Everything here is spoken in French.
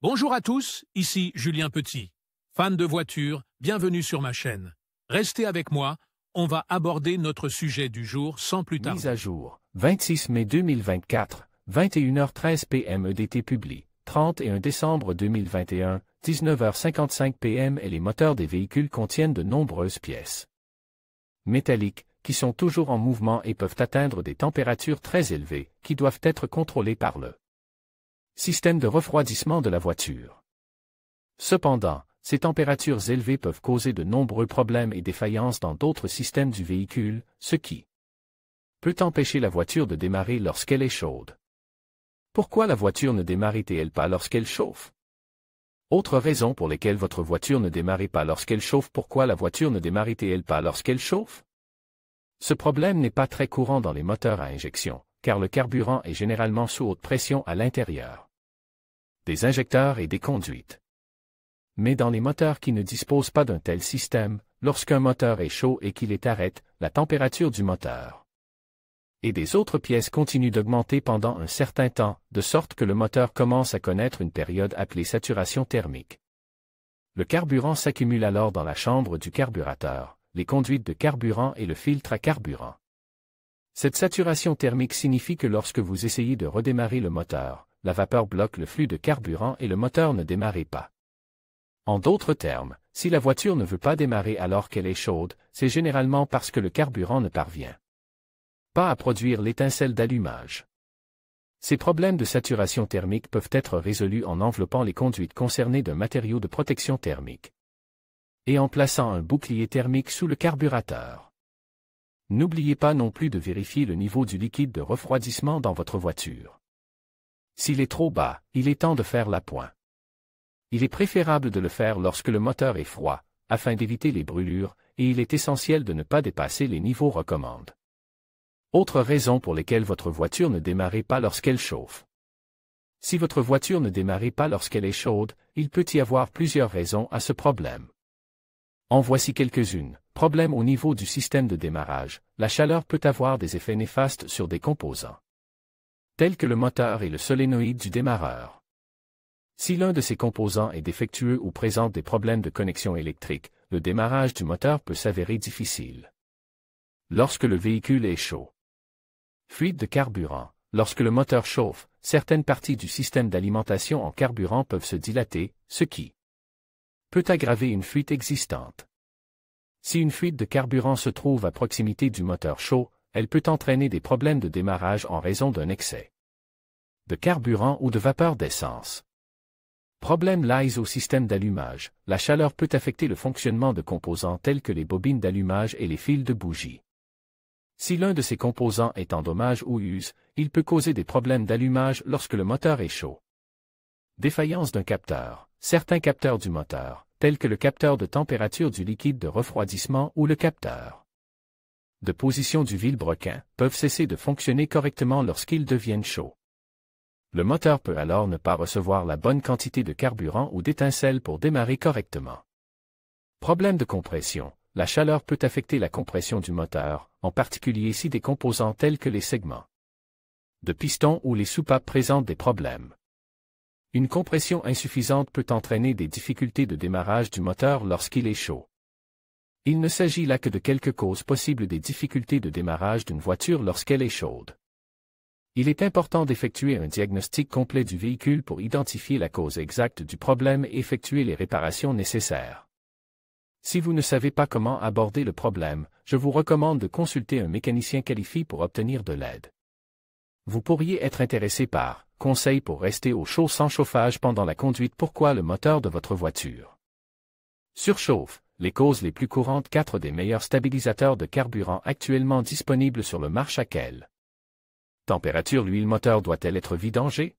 Bonjour à tous, ici Julien Petit. Fan de voitures, bienvenue sur ma chaîne. Restez avec moi, on va aborder notre sujet du jour sans plus tarder. Mise à jour, 26 mai 2024, 21h13 p.m. EDT publie, 31 décembre 2021, 19h55 p.m. et les moteurs des véhicules contiennent de nombreuses pièces métalliques, qui sont toujours en mouvement et peuvent atteindre des températures très élevées, qui doivent être contrôlées par le système de refroidissement de la voiture. Cependant, ces températures élevées peuvent causer de nombreux problèmes et défaillances dans d'autres systèmes du véhicule, ce qui peut empêcher la voiture de démarrer lorsqu'elle est chaude. Pourquoi la voiture ne démarre-t-elle pas lorsqu'elle chauffe? Autre raison pour laquelle votre voiture ne démarre pas lorsqu'elle chauffe. Pourquoi la voiture ne démarre-t-elle pas lorsqu'elle chauffe? Ce problème n'est pas très courant dans les moteurs à injection, car le carburant est généralement sous haute pression à l'intérieur des injecteurs et des conduites. Mais dans les moteurs qui ne disposent pas d'un tel système, lorsqu'un moteur est chaud et qu'il est arrête, la température du moteur et des autres pièces continue d'augmenter pendant un certain temps, de sorte que le moteur commence à connaître une période appelée saturation thermique. Le carburant s'accumule alors dans la chambre du carburateur, les conduites de carburant et le filtre à carburant. Cette saturation thermique signifie que lorsque vous essayez de redémarrer le moteur, la vapeur bloque le flux de carburant et le moteur ne démarre pas. En d'autres termes, si la voiture ne veut pas démarrer alors qu'elle est chaude, c'est généralement parce que le carburant ne parvient pas à produire l'étincelle d'allumage. Ces problèmes de saturation thermique peuvent être résolus en enveloppant les conduites concernées d'un matériau de protection thermique et en plaçant un bouclier thermique sous le carburateur. N'oubliez pas non plus de vérifier le niveau du liquide de refroidissement dans votre voiture. S'il est trop bas, il est temps de faire l'appoint. Il est préférable de le faire lorsque le moteur est froid, afin d'éviter les brûlures, et il est essentiel de ne pas dépasser les niveaux recommandés. Autre raison pour laquelle votre voiture ne démarre pas lorsqu'elle chauffe. Si votre voiture ne démarre pas lorsqu'elle est chaude, il peut y avoir plusieurs raisons à ce problème. En voici quelques-unes. Problème au niveau du système de démarrage. La chaleur peut avoir des effets néfastes sur des composants, tels que le moteur et le solénoïde du démarreur. Si l'un de ces composants est défectueux ou présente des problèmes de connexion électrique, le démarrage du moteur peut s'avérer difficile. Lorsque le véhicule est chaud. Fuite de carburant. Lorsque le moteur chauffe, certaines parties du système d'alimentation en carburant peuvent se dilater, ce qui peut aggraver une fuite existante. Si une fuite de carburant se trouve à proximité du moteur chaud, elle peut entraîner des problèmes de démarrage en raison d'un excès de carburant ou de vapeur d'essence. Problème liés au système d'allumage. La chaleur peut affecter le fonctionnement de composants tels que les bobines d'allumage et les fils de bougie. Si l'un de ces composants est en dommage ou use, il peut causer des problèmes d'allumage lorsque le moteur est chaud. Défaillance d'un capteur. Certains capteurs du moteur, tels que le capteur de température du liquide de refroidissement ou le capteur de position du vilebrequin, peuvent cesser de fonctionner correctement lorsqu'ils deviennent chauds. Le moteur peut alors ne pas recevoir la bonne quantité de carburant ou d'étincelles pour démarrer correctement. Problème de compression. La chaleur peut affecter la compression du moteur, en particulier si des composants tels que les segments de piston ou les soupapes présentent des problèmes. Une compression insuffisante peut entraîner des difficultés de démarrage du moteur lorsqu'il est chaud. Il ne s'agit là que de quelques causes possibles des difficultés de démarrage d'une voiture lorsqu'elle est chaude. Il est important d'effectuer un diagnostic complet du véhicule pour identifier la cause exacte du problème et effectuer les réparations nécessaires. Si vous ne savez pas comment aborder le problème, je vous recommande de consulter un mécanicien qualifié pour obtenir de l'aide. Vous pourriez être intéressé par conseils pour rester au chaud sans chauffage pendant la conduite. Pourquoi le moteur de votre voiture surchauffe. Les causes les plus courantes. 4 des meilleurs stabilisateurs de carburant actuellement disponibles sur le marché. À quelle température l'huile moteur doit-elle être vidangée?